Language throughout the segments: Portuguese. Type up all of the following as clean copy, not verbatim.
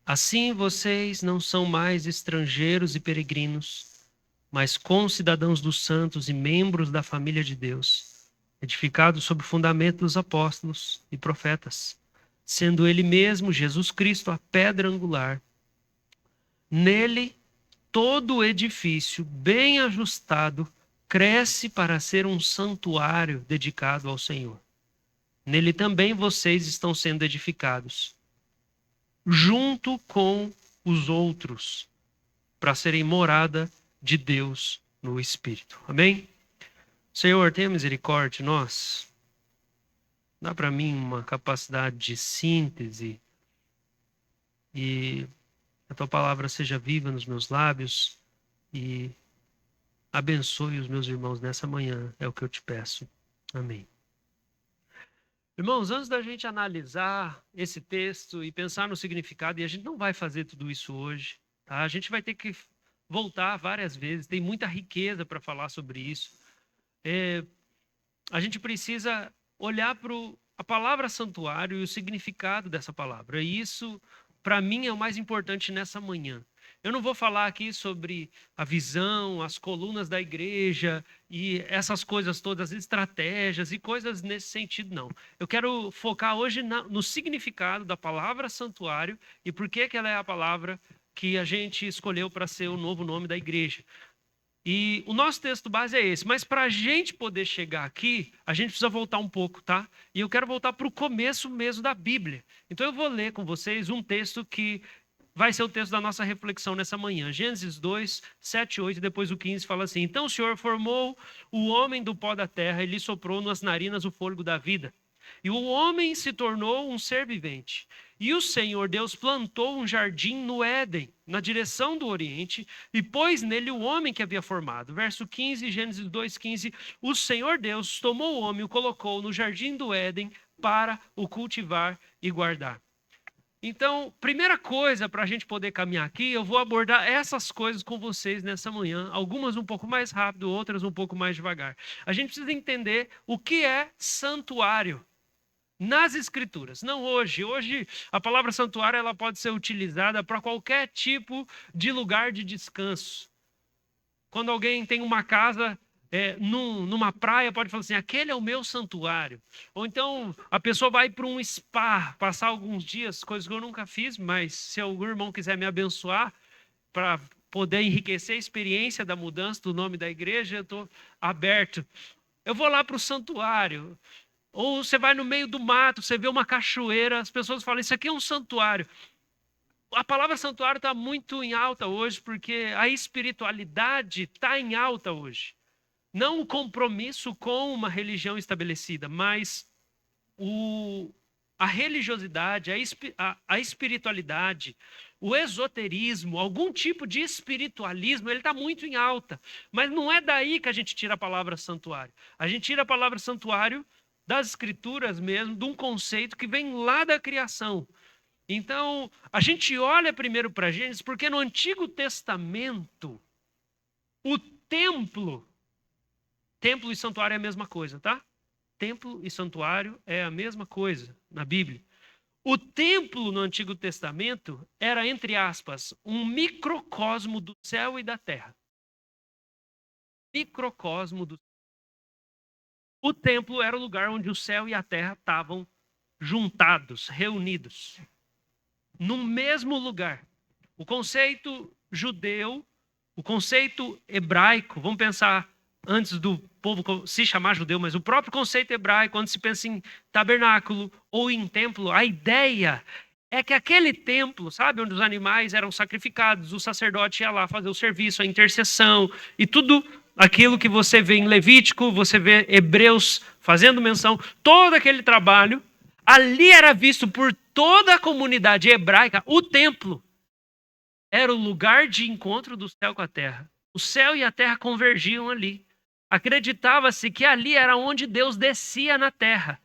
Assim vocês não são mais estrangeiros e peregrinos, mas concidadãos dos santos e membros da família de Deus, edificados sobre o fundamento dos apóstolos e profetas, sendo ele mesmo, Jesus Cristo, a pedra angular. Nele, todo o edifício, bem ajustado, cresce para ser um santuário dedicado ao Senhor. Nele também vocês estão sendo edificados, junto com os outros, para serem morada de Deus no Espírito. Amém? Senhor, tenha misericórdia de nós. Dá para mim uma capacidade de síntese e a tua palavra seja viva nos meus lábios e abençoe os meus irmãos nessa manhã. É o que eu te peço. Amém. Irmãos, antes da gente analisar esse texto e pensar no significado, e a gente não vai fazer tudo isso hoje, tá? A gente vai ter que voltar várias vezes, tem muita riqueza para falar sobre isso. A gente precisa olhar para a palavra santuário e o significado dessa palavra. E isso, para mim, é o mais importante nessa manhã. Eu não vou falar aqui sobre a visão, as colunas da igreja e essas coisas todas, estratégias e coisas nesse sentido, não. Eu quero focar hoje no significado da palavra santuário e por que ela é a palavra que a gente escolheu para ser o novo nome da igreja. E o nosso texto base é esse, mas para a gente poder chegar aqui, a gente precisa voltar um pouco, tá? E eu quero voltar para o começo mesmo da Bíblia. Então eu vou ler com vocês um texto que vai ser o texto da nossa reflexão nessa manhã. Gênesis 2, 7, 8, e depois o 15 fala assim: Então o Senhor formou o homem do pó da terra e lhe soprou nas narinas o fôlego da vida. E o homem se tornou um ser vivente. E o Senhor Deus plantou um jardim no Éden, na direção do Oriente, e pôs nele o homem que havia formado. Verso 15, Gênesis 2,15. O Senhor Deus tomou o homem e o colocou no jardim do Éden para o cultivar e guardar. Então, primeira coisa para a gente poder caminhar aqui, eu vou abordar essas coisas com vocês nessa manhã, algumas um pouco mais rápido, outras um pouco mais devagar. A gente precisa entender o que é santuário nas escrituras, não hoje. Hoje a palavra santuário ela pode ser utilizada para qualquer tipo de lugar de descanso. Quando alguém tem uma casa numa praia, pode falar assim, aquele é o meu santuário. Ou então a pessoa vai para um spa, passar alguns dias, coisas que eu nunca fiz, mas se algum irmão quiser me abençoar para poder enriquecer a experiência da mudança do nome da igreja, eu estou aberto. Eu vou lá para o santuário. Ou você vai no meio do mato, você vê uma cachoeira, as pessoas falam, isso aqui é um santuário. A palavra santuário está muito em alta hoje, porque a espiritualidade está em alta hoje. Não o compromisso com uma religião estabelecida, mas a religiosidade, a espiritualidade, o esoterismo, algum tipo de espiritualismo, ele está muito em alta. Mas não é daí que a gente tira a palavra santuário. A gente tira a palavra santuário das escrituras mesmo, de um conceito que vem lá da criação. Então, a gente olha primeiro para Gênesis, porque no Antigo Testamento, o templo e santuário é a mesma coisa, tá? Templo e santuário é a mesma coisa na Bíblia. O templo no Antigo Testamento era, entre aspas, um microcosmo do céu e da terra. Microcosmo do O templo era o lugar onde o céu e a terra estavam juntados, reunidos, no mesmo lugar. O conceito judeu, o conceito hebraico, vamos pensar antes do povo se chamar judeu, mas o próprio conceito hebraico, quando se pensa em tabernáculo ou em templo, a ideia é que aquele templo, sabe, onde os animais eram sacrificados, o sacerdote ia lá fazer o serviço, a intercessão e tudo aquilo que você vê em Levítico, você vê Hebreus fazendo menção, todo aquele trabalho, ali era visto por toda a comunidade hebraica, o templo era o lugar de encontro do céu com a terra. O céu e a terra convergiam ali. Acreditava-se que ali era onde Deus descia na terra.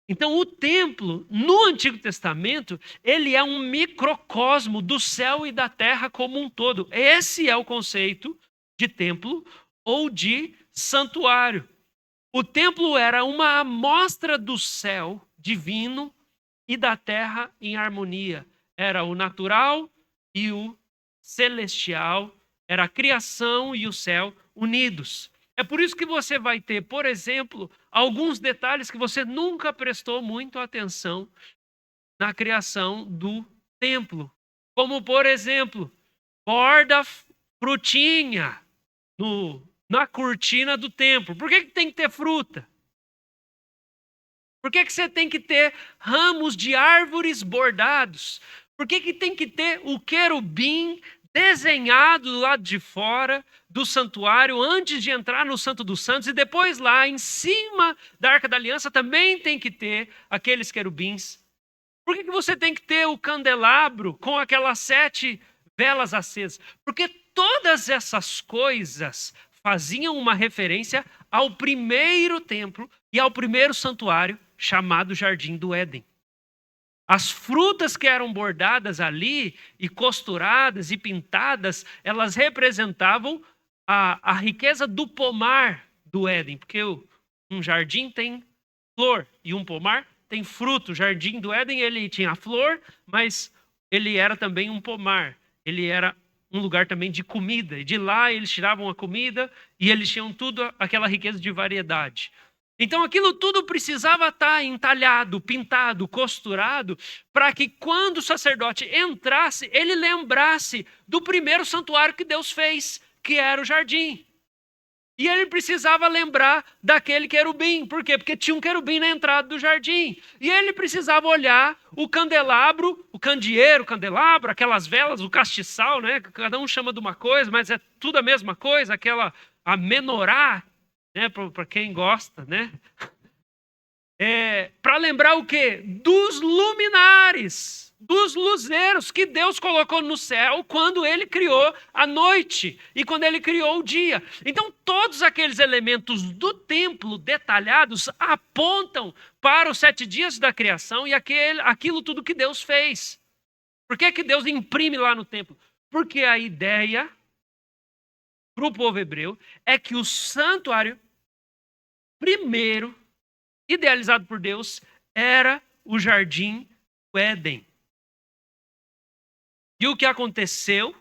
Então, o templo, no Antigo Testamento, ele é um microcosmo do céu e da terra como um todo. Esse é o conceito de templo ou de santuário. O templo era uma amostra do céu divino e da terra em harmonia. Era o natural e o celestial, era a criação e o céu unidos. É por isso que você vai ter, por exemplo, alguns detalhes que você nunca prestou muito atenção na criação do templo. Como, por exemplo, borda frutinha na cortina do templo. Por que tem que ter fruta? Por que você tem que ter ramos de árvores bordados? Por que tem que ter o querubim desenhado do lado de fora do santuário antes de entrar no Santo dos Santos? E depois lá em cima da Arca da Aliança também tem que ter aqueles querubins. Por que você tem que ter o candelabro com aquelas 7 velas acesas? Porque todas essas coisas faziam uma referência ao primeiro templo e ao primeiro santuário chamado Jardim do Éden. As frutas que eram bordadas ali e costuradas e pintadas, elas representavam a riqueza do pomar do Éden, porque um jardim tem flor e um pomar tem fruto. O Jardim do Éden, ele tinha a flor, mas ele era também um pomar. Ele era um lugar também de comida. E de lá eles tiravam a comida e eles tinham tudo aquela riqueza de variedade. Então aquilo tudo precisava estar entalhado, pintado, costurado, para que quando o sacerdote entrasse, ele lembrasse do primeiro santuário que Deus fez, que era o jardim. E ele precisava lembrar daquele querubim. Por quê? Porque tinha um querubim na entrada do jardim. E ele precisava olhar o candelabro, o candeeiro, o candelabro, aquelas velas, o castiçal, né? Cada um chama de uma coisa, mas é tudo a mesma coisa. A menorá, né? Para quem gosta, né? Para lembrar o quê? Dos luminares, dos luzeiros que Deus colocou no céu quando ele criou a noite e quando ele criou o dia. Então, todos aqueles elementos do templo detalhados apontam para os 7 dias da criação e aquilo tudo que Deus fez. Por que Deus imprime lá no templo? Porque a ideia para o povo hebreu é que o santuário primeiro idealizado por Deus, era o jardim do Éden. E o que aconteceu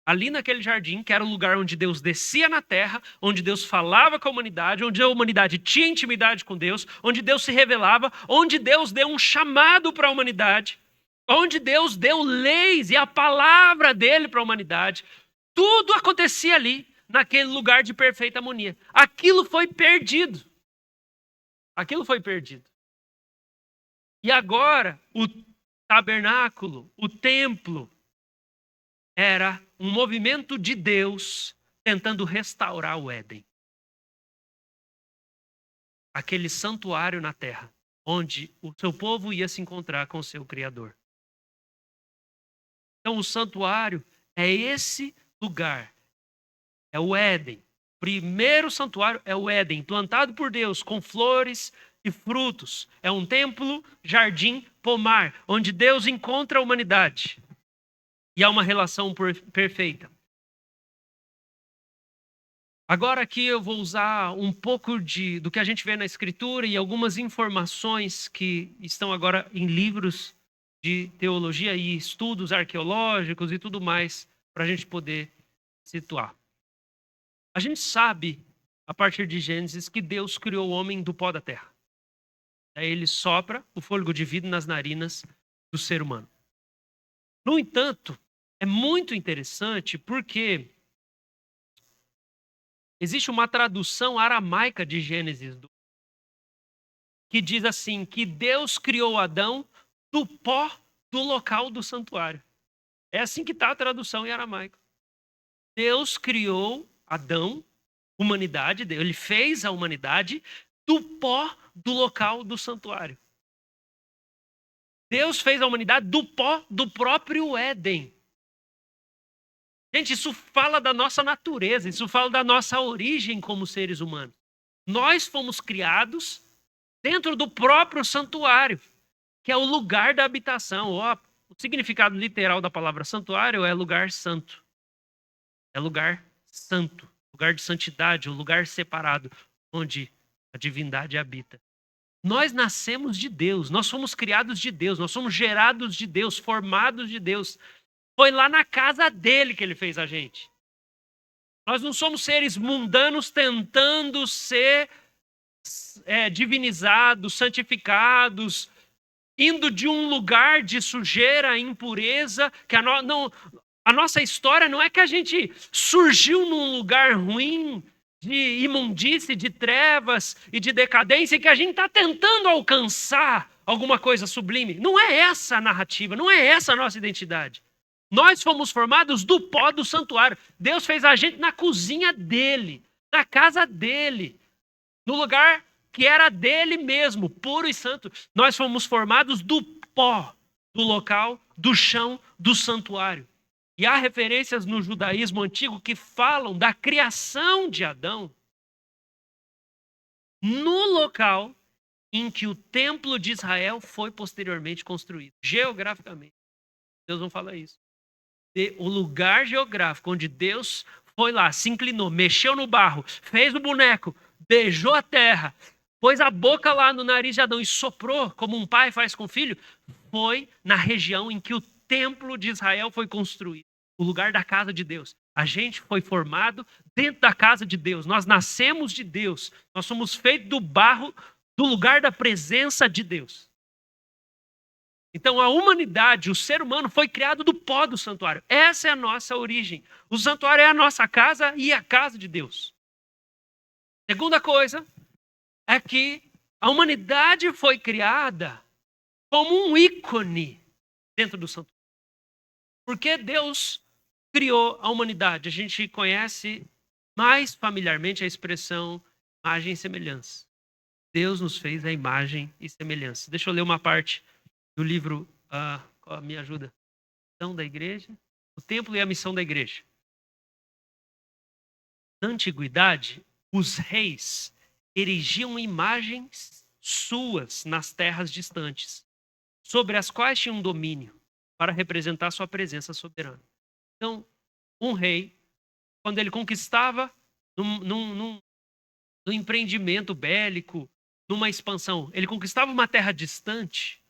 ali naquele jardim, que era o lugar onde Deus descia na terra, onde Deus falava com a humanidade, onde a humanidade tinha intimidade com Deus, onde Deus se revelava, onde Deus deu um chamado para a humanidade, onde Deus deu leis e a palavra dele para a humanidade. Tudo acontecia ali, naquele lugar de perfeita harmonia. Aquilo foi perdido. Aquilo foi perdido. E agora, o tabernáculo, o templo, era um movimento de Deus tentando restaurar o Éden. Aquele santuário na terra, onde o seu povo ia se encontrar com o seu Criador. Então, o santuário é esse lugar. É o Éden. Primeiro santuário é o Éden, plantado por Deus com flores e frutos. É um templo, jardim, pomar, onde Deus encontra a humanidade. E há uma relação perfeita. Agora aqui eu vou usar um pouco do que a gente vê na Escritura e algumas informações que estão agora em livros de teologia e estudos arqueológicos e tudo mais, para a gente poder situar. A gente sabe, a partir de Gênesis, que Deus criou o homem do pó da terra. Daí ele sopra o fôlego de vida nas narinas do ser humano. No entanto, é muito interessante porque existe uma tradução aramaica de Gênesis que diz assim, que Deus criou Adão do pó do local do santuário. É assim que está a tradução em aramaico. Deus criou Adão, humanidade, ele fez a humanidade do pó do local do santuário. Deus fez a humanidade do pó do próprio Éden. Gente, isso fala da nossa natureza, isso fala da nossa origem como seres humanos. Nós fomos criados dentro do próprio santuário, que é o lugar da habitação. O significado literal da palavra santuário é lugar santo. É lugar santo, lugar de santidade, um lugar separado, onde a divindade habita. Nós nascemos de Deus, nós somos criados de Deus, nós somos gerados de Deus, formados de Deus. Foi lá na casa dele que ele fez a gente. Nós não somos seres mundanos tentando ser divinizados, santificados, indo de um lugar de sujeira, impureza, que a nossa história não é que a gente surgiu num lugar ruim, de imundície, de trevas e de decadência, e que a gente está tentando alcançar alguma coisa sublime. Não é essa a narrativa, não é essa a nossa identidade. Nós fomos formados do pó do santuário. Deus fez a gente na cozinha dele, na casa dele, no lugar que era dele mesmo, puro e santo. Nós fomos formados do pó do local, do chão, do santuário. E há referências no judaísmo antigo que falam da criação de Adão no local em que o templo de Israel foi posteriormente construído. Geograficamente. Deus não fala isso. O lugar geográfico onde Deus foi lá, se inclinou, mexeu no barro, fez o boneco, beijou a terra, pôs a boca lá no nariz de Adão e soprou, como um pai faz com o filho, foi na região em que o templo de Israel foi construído, o lugar da casa de Deus. A gente foi formado dentro da casa de Deus, nós nascemos de Deus, nós somos feitos do barro, do lugar da presença de Deus. Então a humanidade, o ser humano foi criado do pó do santuário. Essa é a nossa origem. O santuário é a nossa casa e a casa de Deus. Segunda coisa é que a humanidade foi criada como um ícone dentro do santuário. Porque Deus criou a humanidade. A gente conhece mais familiarmente a expressão imagem e semelhança. Deus nos fez a imagem e semelhança. Deixa eu ler uma parte do livro, me ajuda, missão da igreja, o templo e a missão da igreja. Na antiguidade, os reis erigiam imagens suas nas terras distantes, sobre as quais tinham domínio, para representar sua presença soberana. Então, um rei, quando ele conquistava num empreendimento bélico, numa expansão, ele conquistava uma terra distante,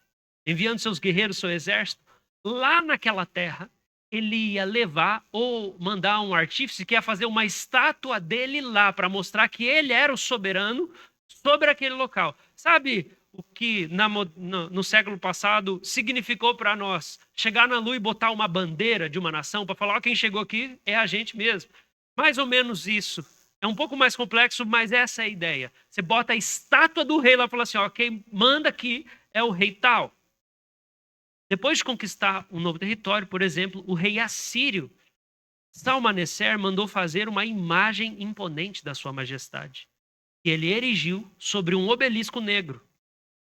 enviando seus guerreiros, seu exército, lá naquela terra, ele ia levar ou mandar um artífice que ia fazer uma estátua dele lá, para mostrar que ele era o soberano sobre aquele local. Sabe o que no século passado significou para nós chegar na lua e botar uma bandeira de uma nação para falar, quem chegou aqui é a gente mesmo. Mais ou menos isso. É um pouco mais complexo, mas essa é a ideia. Você bota a estátua do rei lá e fala assim, quem manda aqui é o rei tal. Depois de conquistar um novo território, por exemplo, o rei assírio, Salmaneser, mandou fazer uma imagem imponente da sua majestade, que ele erigiu sobre um obelisco negro.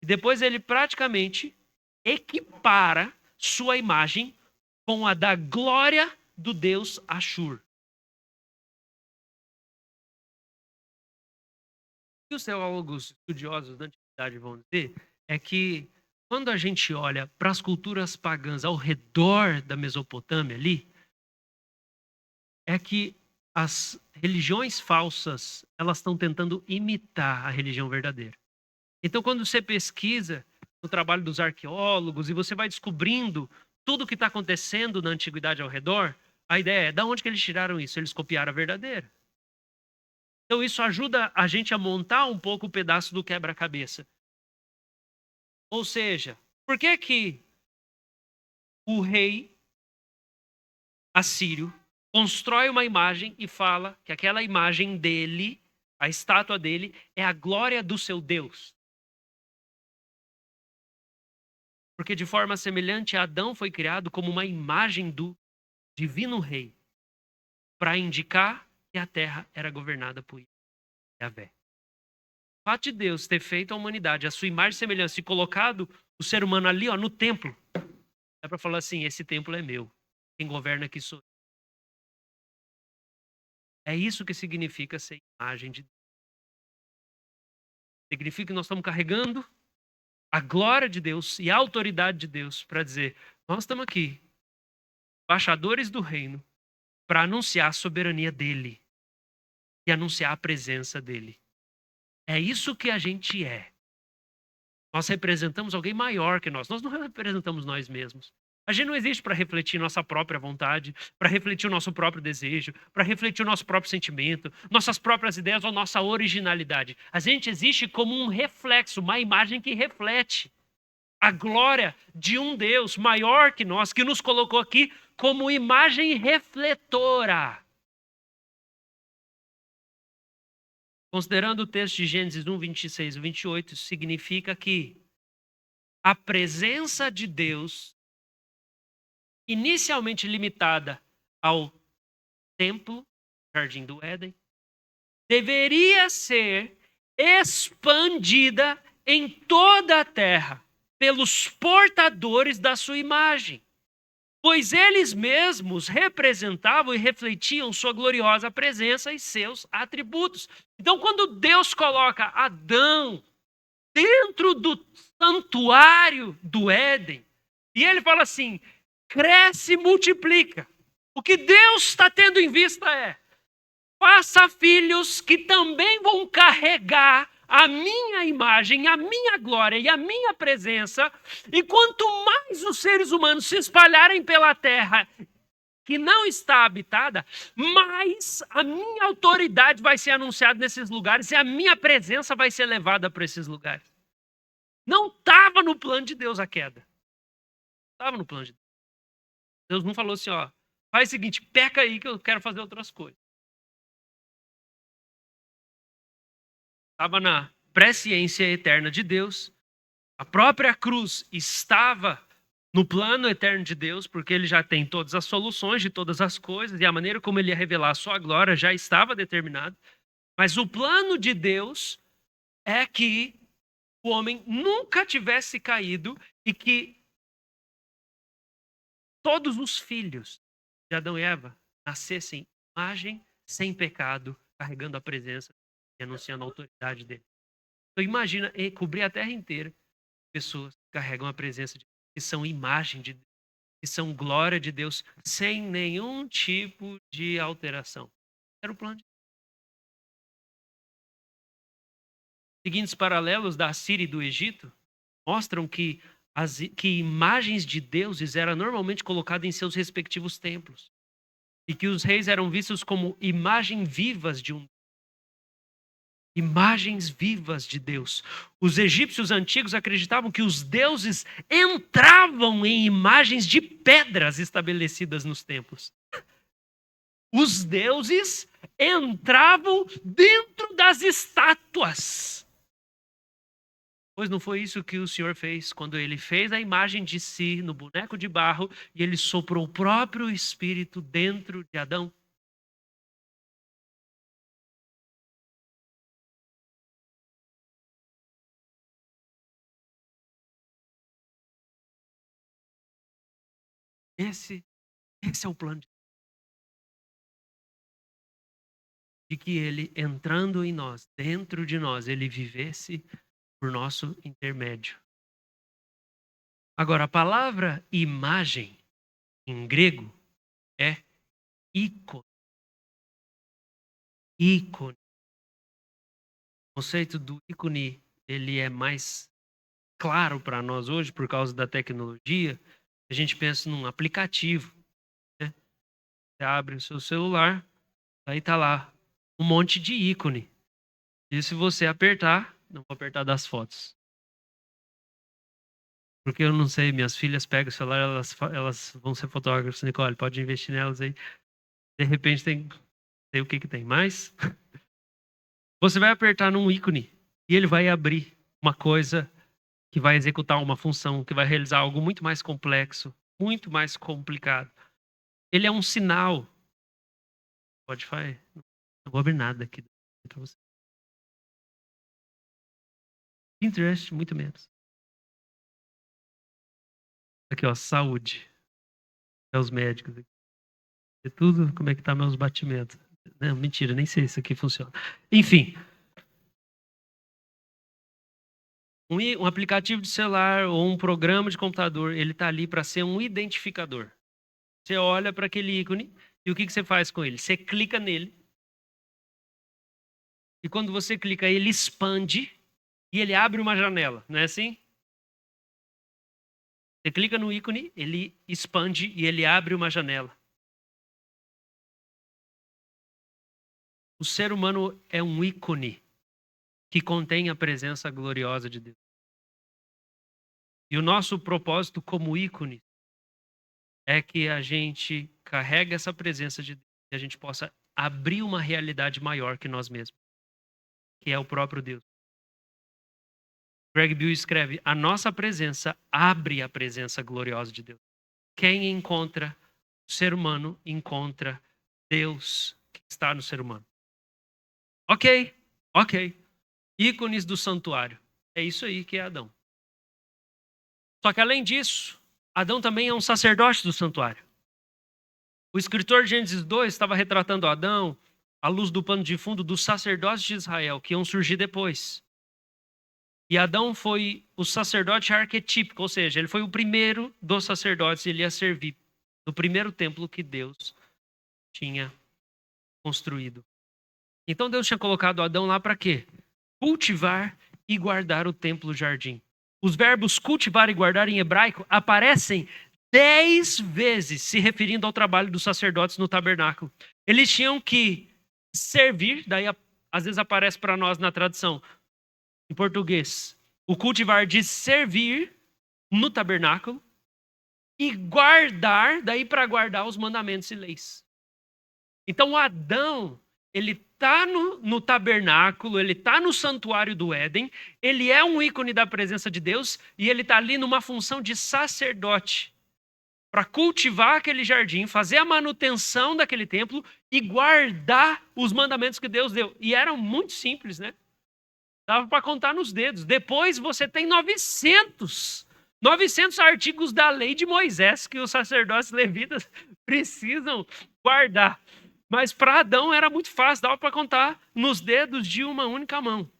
E depois ele praticamente equipara sua imagem com a da glória do deus Ashur. O que os teólogos estudiosos da antiguidade vão dizer é que quando a gente olha para as culturas pagãs ao redor da Mesopotâmia ali, é que as religiões falsas, elas estão tentando imitar a religião verdadeira. Então, quando você pesquisa no trabalho dos arqueólogos e você vai descobrindo tudo o que está acontecendo na antiguidade ao redor, a ideia é, de onde que eles tiraram isso? Eles copiaram a verdadeira. Então, isso ajuda a gente a montar um pouco o pedaço do quebra-cabeça. Ou seja, por que que o rei assírio constrói uma imagem e fala que aquela imagem dele, a estátua dele, é a glória do seu Deus? Porque de forma semelhante, Adão foi criado como uma imagem do divino rei, para indicar que a terra era governada por Yahvé. O fato de Deus ter feito a humanidade, a sua imagem e semelhança, e colocado o ser humano ali no templo, é para falar assim, esse templo é meu, quem governa aqui sou eu. É isso que significa ser imagem de Deus. Significa que nós estamos carregando a glória de Deus e a autoridade de Deus para dizer, nós estamos aqui, embaixadores do reino, para anunciar a soberania dele e anunciar a presença dele. É isso que a gente é. Nós representamos alguém maior que nós. Nós não representamos nós mesmos. A gente não existe para refletir nossa própria vontade, para refletir o nosso próprio desejo, para refletir o nosso próprio sentimento, nossas próprias ideias ou nossa originalidade. A gente existe como um reflexo, uma imagem que reflete a glória de um Deus maior que nós, que nos colocou aqui como imagem refletora. Considerando o texto de Gênesis 1, 26 e 28, isso significa que a presença de Deus, inicialmente limitada ao templo, Jardim do Éden, deveria ser expandida em toda a terra pelos portadores da sua imagem, pois eles mesmos representavam e refletiam sua gloriosa presença e seus atributos. Então, quando Deus coloca Adão dentro do santuário do Éden, e ele fala assim, cresce e multiplica. O que Deus está tendo em vista é, faça filhos que também vão carregar a minha imagem, a minha glória e a minha presença. E quanto mais os seres humanos se espalharem pela terra que não está habitada, mais a minha autoridade vai ser anunciada nesses lugares e a minha presença vai ser levada para esses lugares. Não estava no plano de Deus a queda. Estava no plano de Deus. Deus não falou assim, ó, faz o seguinte, peca aí que eu quero fazer outras coisas. Estava na presciência eterna de Deus. A própria cruz estava no plano eterno de Deus, porque ele já tem todas as soluções de todas as coisas, e a maneira como ele ia revelar a sua glória já estava determinada. Mas o plano de Deus é que o homem nunca tivesse caído e que todos os filhos de Adão e Eva nascessem imagem, sem pecado, carregando a presença e anunciando a autoridade dele. Então imagina cobrir a terra inteira pessoas que carregam a presença de Deus, que são imagem de Deus, que são glória de Deus, sem nenhum tipo de alteração. Era o plano de Deus. Seguintes paralelos da Síria e do Egito mostram que imagens de deuses eram normalmente colocadas em seus respectivos templos e que os reis eram vistos como imagens vivas de um imagens vivas de Deus. Os egípcios antigos acreditavam que os deuses entravam em imagens de pedras estabelecidas nos templos. Os deuses entravam dentro das estátuas. Pois não foi isso que o Senhor fez quando ele fez a imagem de si no boneco de barro e ele soprou o próprio Espírito dentro de Adão? Esse é o plano de que ele, entrando em nós, dentro de nós, ele vivesse por nosso intermédio. Agora, a palavra imagem, em grego, é ícone. Ícone. O conceito do ícone, ele é mais claro para nós hoje por causa da tecnologia. A gente pensa num aplicativo, né? Você abre o seu celular, aí tá lá um monte de ícone. E se você apertar, não vou apertar das fotos. Porque eu não sei, minhas filhas pegam o celular, elas vão ser fotógrafas. Nicole, pode investir nelas aí. De repente tem, sei o que tem mais. Você vai apertar num ícone e ele vai abrir uma coisa que vai executar uma função, que vai realizar algo muito mais complexo, muito mais complicado. Ele é um sinal. Pode fazer. Não vou abrir nada aqui para você. Pinterest, muito menos. Aqui, ó, saúde. É os médicos aqui. É tudo como é que tá meus batimentos. Não, mentira, nem sei se isso aqui funciona. Enfim. Um aplicativo de celular ou um programa de computador, ele tá ali para ser um identificador. Você olha para aquele ícone e o que você faz com ele? Você clica nele. E quando você clica, ele expande e ele abre uma janela, não é assim? Você clica no ícone, ele expande e ele abre uma janela. O ser humano é um ícone que contém a presença gloriosa de Deus. E o nosso propósito como ícone é que a gente carregue essa presença de Deus e a gente possa abrir uma realidade maior que nós mesmos, que é o próprio Deus. Greg Bill escreve: a nossa presença abre a presença gloriosa de Deus. Quem encontra o ser humano, encontra Deus que está no ser humano. Ok. Ícones do santuário. É isso aí que é Adão. Só que além disso, Adão também é um sacerdote do santuário. O escritor de Gênesis 2 estava retratando Adão à luz do pano de fundo dos sacerdotes de Israel, que iam surgir depois. E Adão foi o sacerdote arquetípico, ou seja, ele foi o primeiro dos sacerdotes, ele ia servir no primeiro templo que Deus tinha construído. Então Deus tinha colocado Adão lá para quê? Cultivar e guardar o templo-jardim. Os verbos cultivar e guardar em hebraico aparecem 10 vezes se referindo ao trabalho dos sacerdotes no tabernáculo. Eles tinham que servir, daí às vezes aparece para nós na tradução, em português, o cultivar de servir no tabernáculo e guardar, daí para guardar os mandamentos e leis. Então Adão, ele está no tabernáculo, ele está no santuário do Éden, ele é um ícone da presença de Deus e ele está ali numa função de sacerdote para cultivar aquele jardim, fazer a manutenção daquele templo e guardar os mandamentos que Deus deu. E eram muito simples, né? Dava para contar nos dedos. Depois você tem 900 artigos da lei de Moisés que os sacerdotes levitas precisam guardar. Mas para Adão era muito fácil, dava para contar nos dedos de uma única mão.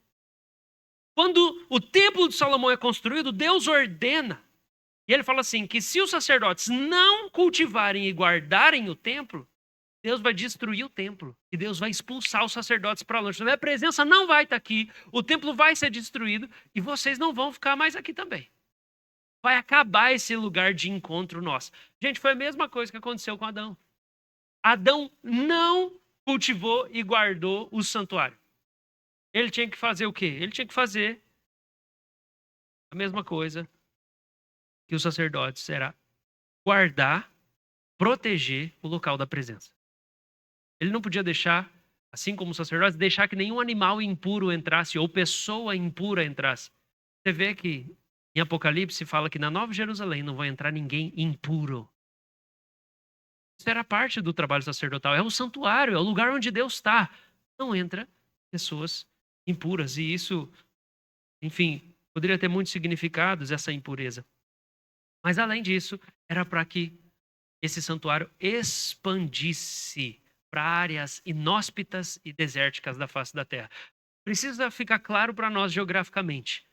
Quando o templo de Salomão é construído, Deus ordena. E ele fala assim, que se os sacerdotes não cultivarem e guardarem o templo, Deus vai destruir o templo. E Deus vai expulsar os sacerdotes para longe. A minha presença não vai estar aqui, o templo vai ser destruído e vocês não vão ficar mais aqui também. Vai acabar esse lugar de encontro nosso. Gente, foi a mesma coisa que aconteceu com Adão. Adão não cultivou e guardou o santuário. Ele tinha que fazer o quê? Ele tinha que fazer a mesma coisa que os sacerdotes, era guardar, proteger o local da presença. Ele não podia deixar, assim como os sacerdotes, deixar que nenhum animal impuro entrasse ou pessoa impura entrasse. Você vê que em Apocalipse fala que na Nova Jerusalém não vai entrar ninguém impuro. Isso era parte do trabalho sacerdotal. É o santuário, é o lugar onde Deus está. Não entra pessoas impuras. E isso, enfim, poderia ter muitos significados, essa impureza. Mas além disso, era para que esse santuário expandisse para áreas inóspitas e desérticas da face da Terra. Precisa ficar claro para nós geograficamente.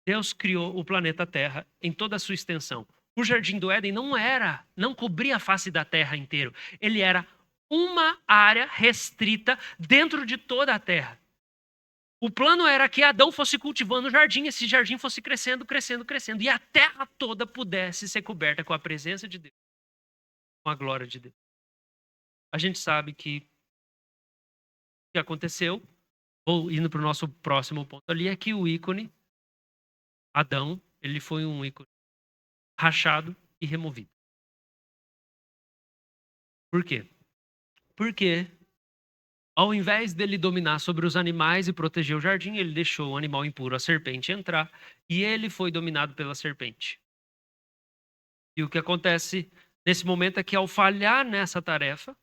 Deus criou o planeta Terra em toda a sua extensão. O Jardim do Éden não cobria a face da Terra inteira. Ele era uma área restrita dentro de toda a Terra. O plano era que Adão fosse cultivando o jardim, esse jardim fosse crescendo, crescendo, crescendo, e a terra toda pudesse ser coberta com a presença de Deus, com a glória de Deus. A gente sabe que o que aconteceu, ou indo para o nosso próximo ponto ali, é que o ícone, Adão, ele foi um ícone rachado e removido. Por quê? Porque ao invés dele dominar sobre os animais e proteger o jardim, ele deixou o animal impuro, a serpente, entrar, e ele foi dominado pela serpente. E o que acontece nesse momento é que, ao falhar nessa tarefa,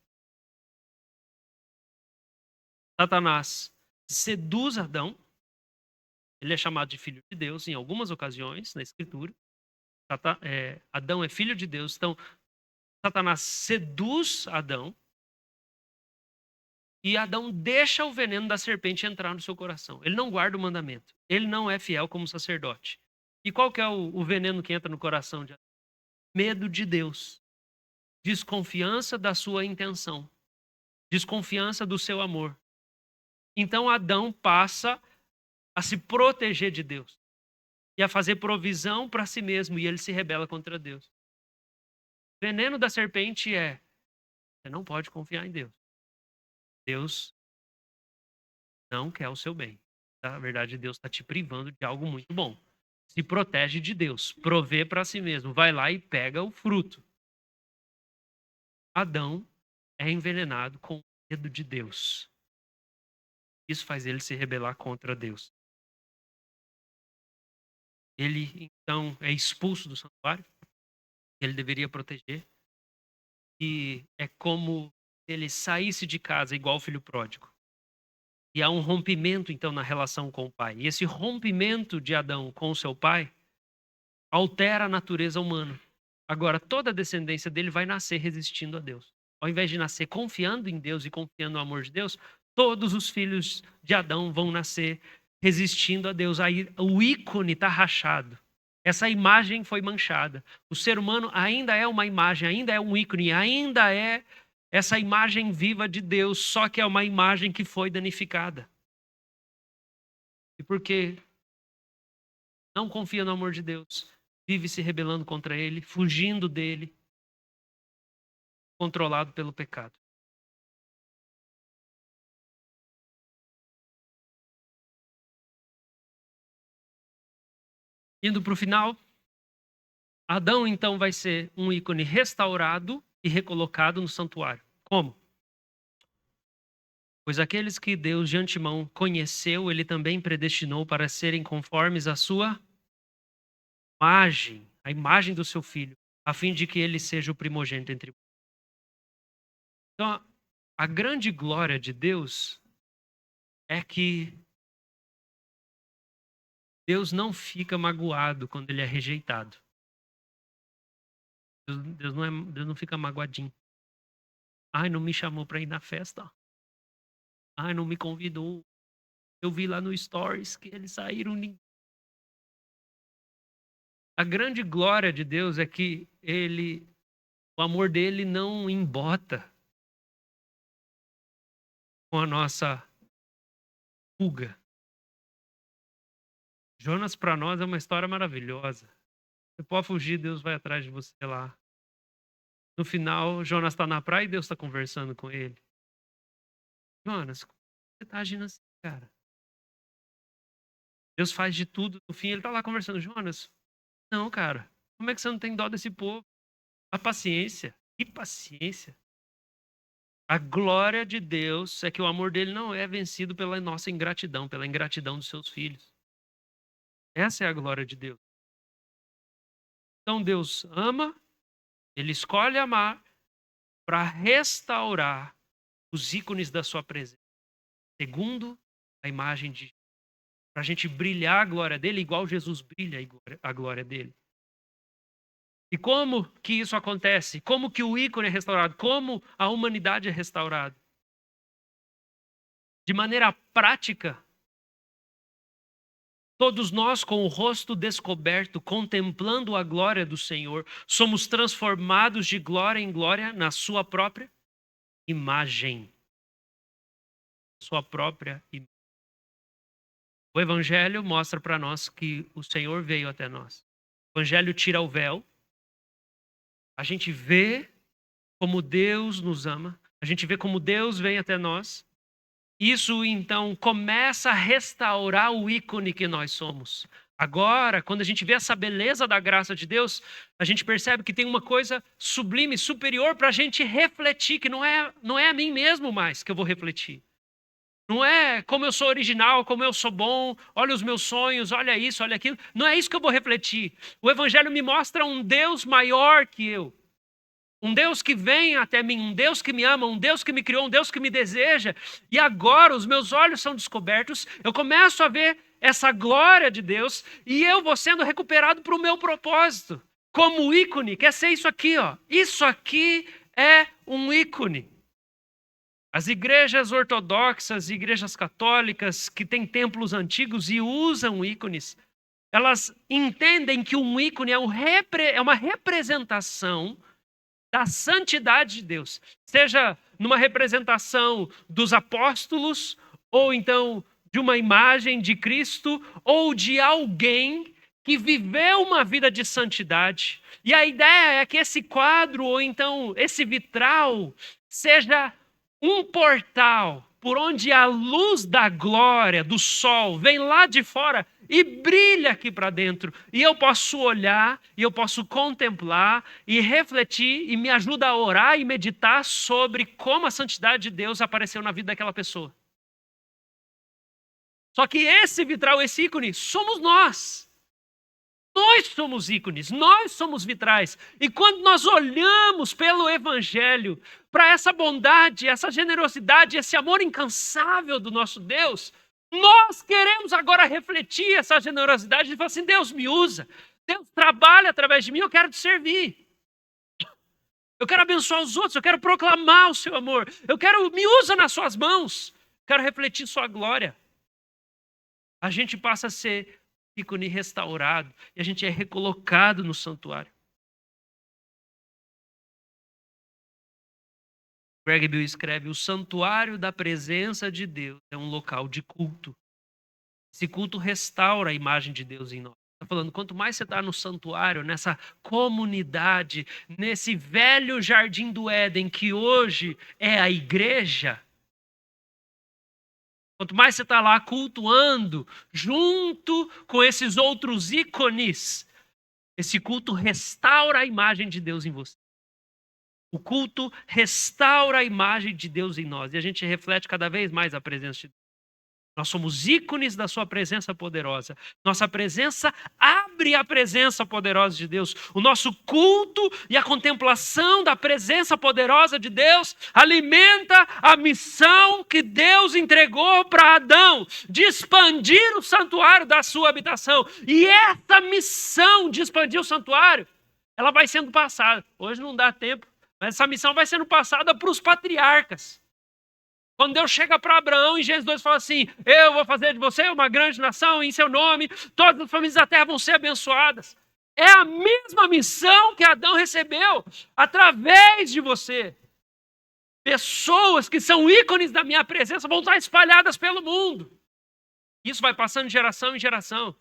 Satanás seduz Adão. Ele é chamado de filho de Deus em algumas ocasiões na Escritura. Adão é filho de Deus, então Satanás seduz Adão e Adão deixa o veneno da serpente entrar no seu coração. Ele não guarda o mandamento. Ele não é fiel como sacerdote. E qual que é o veneno que entra no coração de Adão? Medo de Deus. Desconfiança da sua intenção. Desconfiança do seu amor. Então Adão passa a se proteger de Deus. e a fazer provisão para si mesmo, e ele se rebela contra Deus. O veneno da serpente é: você não pode confiar em Deus. Deus não quer o seu bem. Na verdade, Deus está te privando de algo muito bom. Se protege de Deus, provê para si mesmo, vai lá e pega o fruto. Adão é envenenado com o medo de Deus. Isso faz ele se rebelar contra Deus. Ele, então, é expulso do santuário, que ele deveria proteger. E é como se ele saísse de casa igual o filho pródigo. E há um rompimento, então, na relação com o pai. E esse rompimento de Adão com o seu pai altera a natureza humana. Agora, toda a descendência dele vai nascer resistindo a Deus. Ao invés de nascer confiando em Deus e confiando no amor de Deus, todos os filhos de Adão vão nascer resistindo a Deus. Aí o ícone está rachado. Essa imagem foi manchada. O ser humano ainda é uma imagem, ainda é um ícone, ainda é essa imagem viva de Deus, só que é uma imagem que foi danificada. E porque não confia no amor de Deus, vive se rebelando contra ele, fugindo dele, controlado pelo pecado. Indo para o final, Adão então vai ser um ícone restaurado e recolocado no santuário. Como? Pois aqueles que Deus de antemão conheceu, ele também predestinou para serem conformes à sua imagem, a imagem do seu filho, a fim de que ele seja o primogênito entre. Então, a grande glória de Deus é que Deus não fica magoado quando ele é rejeitado. Deus não fica magoadinho. Ai, não me chamou para ir na festa. Ai, não me convidou. Eu vi lá no Stories que eles saíram. A grande glória de Deus é que o amor dele não embota com a nossa fuga. Jonas para nós é uma história maravilhosa. Você pode fugir, Deus vai atrás de você lá. No final, Jonas está na praia e Deus está conversando com ele. Jonas, como você está agindo assim, cara? Deus faz de tudo. No fim, ele está lá conversando. Jonas, não, cara. Como é que você não tem dó desse povo? A paciência. Que paciência. A glória de Deus é que o amor dele não é vencido pela nossa ingratidão, pela ingratidão dos seus filhos. Essa é a glória de Deus. Então Deus ama, ele escolhe amar para restaurar os ícones da sua presença, segundo a imagem de Jesus. Para a gente brilhar a glória dele igual Jesus brilha a glória dele. E como que isso acontece? Como que o ícone é restaurado? Como a humanidade é restaurada? De maneira prática, todos nós, com o rosto descoberto, contemplando a glória do Senhor, somos transformados de glória em glória na sua própria imagem. Sua própria imagem. O Evangelho mostra para nós que o Senhor veio até nós. O Evangelho tira o véu. A gente vê como Deus nos ama. A gente vê como Deus vem até nós. Isso, então, começa a restaurar o ícone que nós somos. Agora, quando a gente vê essa beleza da graça de Deus, a gente percebe que tem uma coisa sublime, superior para a gente refletir, que não é a mim mesmo mais que eu vou refletir. Não é como eu sou original, como eu sou bom, olha os meus sonhos, olha isso, olha aquilo. Não é isso que eu vou refletir. O Evangelho me mostra um Deus maior que eu. Um Deus que vem até mim, um Deus que me ama, um Deus que me criou, um Deus que me deseja. E agora os meus olhos são descobertos, eu começo a ver essa glória de Deus e eu vou sendo recuperado para o meu propósito. Como ícone, quer ser isso aqui, ó. Isso aqui é um ícone. As igrejas ortodoxas, igrejas católicas que têm templos antigos e usam ícones, elas entendem que um ícone é uma representação da santidade de Deus. Seja numa representação dos apóstolos, ou então de uma imagem de Cristo, ou de alguém que viveu uma vida de santidade. E a ideia é que esse quadro, ou então esse vitral, seja um portal por onde a luz da glória do sol vem lá de fora e brilha aqui para dentro. E eu posso olhar, e eu posso contemplar, e refletir, e me ajuda a orar e meditar sobre como a santidade de Deus apareceu na vida daquela pessoa. Só que esse vitral, esse ícone, somos nós. Nós somos ícones, nós somos vitrais. E quando nós olhamos pelo Evangelho para essa bondade, essa generosidade, esse amor incansável do nosso Deus, nós queremos agora refletir essa generosidade e falar assim: Deus me usa, Deus trabalha através de mim, eu quero te servir. Eu quero abençoar os outros, eu quero proclamar o seu amor, me usa nas suas mãos, quero refletir sua glória. A gente passa a ser ícone restaurado e a gente é recolocado no santuário. Greg Bill escreve: o santuário da presença de Deus é um local de culto. Esse culto restaura a imagem de Deus em nós. Está falando, quanto mais você está no santuário, nessa comunidade, nesse velho jardim do Éden que hoje é a igreja, quanto mais você está lá cultuando, junto com esses outros ícones, esse culto restaura a imagem de Deus em você. O culto restaura a imagem de Deus em nós. E a gente reflete cada vez mais a presença de Deus. Nós somos ícones da sua presença poderosa. Nossa presença abre a presença poderosa de Deus. O nosso culto e a contemplação da presença poderosa de Deus alimenta a missão que Deus entregou para Adão, de expandir o santuário da sua habitação. E essa missão de expandir o santuário, ela vai sendo passada. Hoje não dá tempo, mas essa missão vai sendo passada para os patriarcas. Quando Deus chega para Abraão em Gênesis 2 e fala assim: eu vou fazer de você uma grande nação, em seu nome todas as famílias da terra vão ser abençoadas. É a mesma missão que Adão recebeu através de você. Pessoas que são ícones da minha presença vão estar espalhadas pelo mundo. Isso vai passando de geração em geração.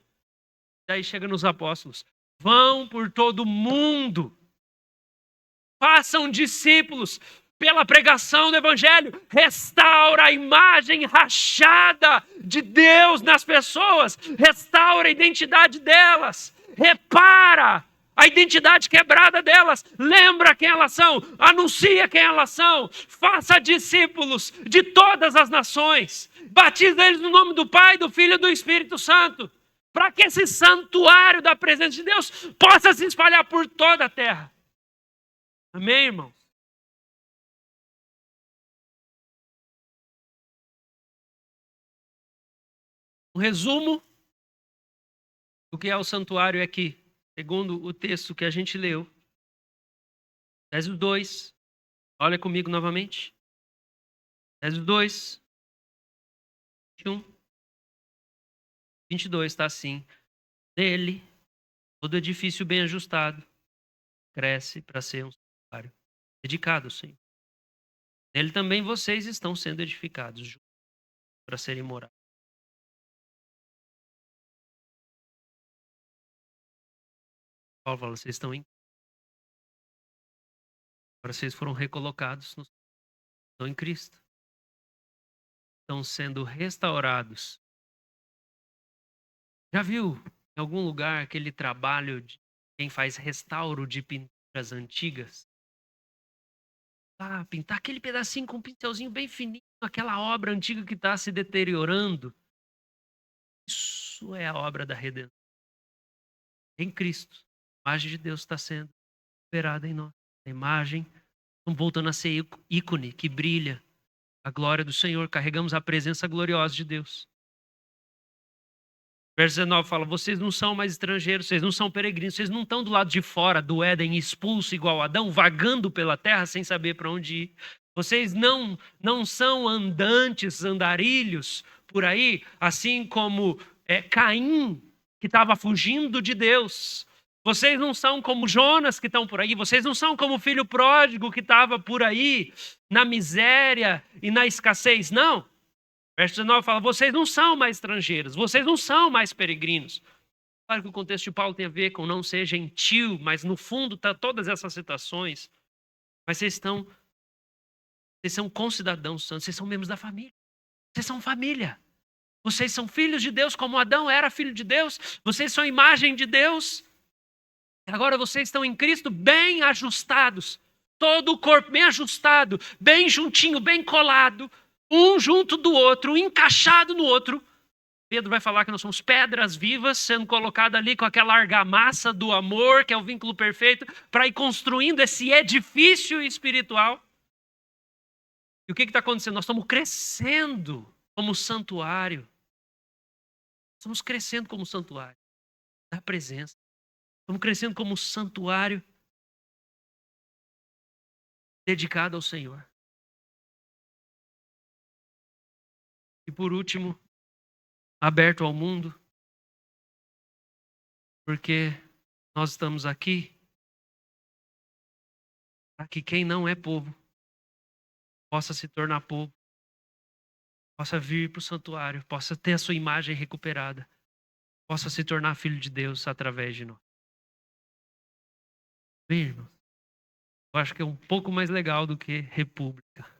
Daí chega nos apóstolos: vão por todo o mundo, façam discípulos. Pela pregação do Evangelho, restaura a imagem rachada de Deus nas pessoas, restaura a identidade delas, repara a identidade quebrada delas, lembra quem elas são, anuncia quem elas são, faça discípulos de todas as nações, batiza eles no nome do Pai, do Filho e do Espírito Santo, para que esse santuário da presença de Deus possa se espalhar por toda a terra. Amém, irmão? Um resumo do que é o santuário aqui, segundo o texto que a gente leu. Efésios 2, olha comigo novamente. Efésios 2, 21, 22 está assim: nele, todo edifício bem ajustado cresce para ser um santuário dedicado ao Senhor. Nele também vocês estão sendo edificados juntos para serem morados. Paulo fala: vocês estão em. Agora vocês foram recolocados, estão em Cristo. Estão sendo restaurados. Já viu em algum lugar aquele trabalho de quem faz restauro de pinturas antigas? Pintar aquele pedacinho com um pincelzinho bem fininho, aquela obra antiga que está se deteriorando. Isso é a obra da redenção. Em Cristo, a imagem de Deus está sendo liberada em nós. A imagem, estamos voltando a ser ícone que brilha a glória do Senhor. Carregamos a presença gloriosa de Deus. Verso 19 fala: vocês não são mais estrangeiros, vocês não são peregrinos, vocês não estão do lado de fora do Éden expulso igual Adão, vagando pela terra sem saber para onde ir. Vocês não são andantes, andarilhos por aí, assim como Caim, que estava fugindo de Deus. Vocês não são como Jonas, que estão por aí. Vocês não são como o filho pródigo que estava por aí, na miséria e na escassez. Não. Verso 19 fala: vocês não são mais estrangeiros, vocês não são mais peregrinos. Claro que o contexto de Paulo tem a ver com não ser gentil, mas no fundo tá todas essas citações. Mas vocês são concidadãos santos, vocês são membros da família. Vocês são família. Vocês são filhos de Deus, como Adão era filho de Deus. Vocês são imagem de Deus. Agora vocês estão em Cristo bem ajustados. Todo o corpo bem ajustado, bem juntinho, bem colado. Um junto do outro, encaixado no outro. Pedro vai falar que nós somos pedras vivas, sendo colocadas ali com aquela argamassa do amor, que é o vínculo perfeito, para ir construindo esse edifício espiritual. E o que está acontecendo? Nós estamos crescendo como santuário. Estamos crescendo como santuário da presença. Estamos crescendo como santuário dedicado ao Senhor. E por último, aberto ao mundo, porque nós estamos aqui para que quem não é povo possa se tornar povo, possa vir para o santuário, possa ter a sua imagem recuperada, possa se tornar filho de Deus através de nós. Bem, irmão, eu acho que é um pouco mais legal do que república.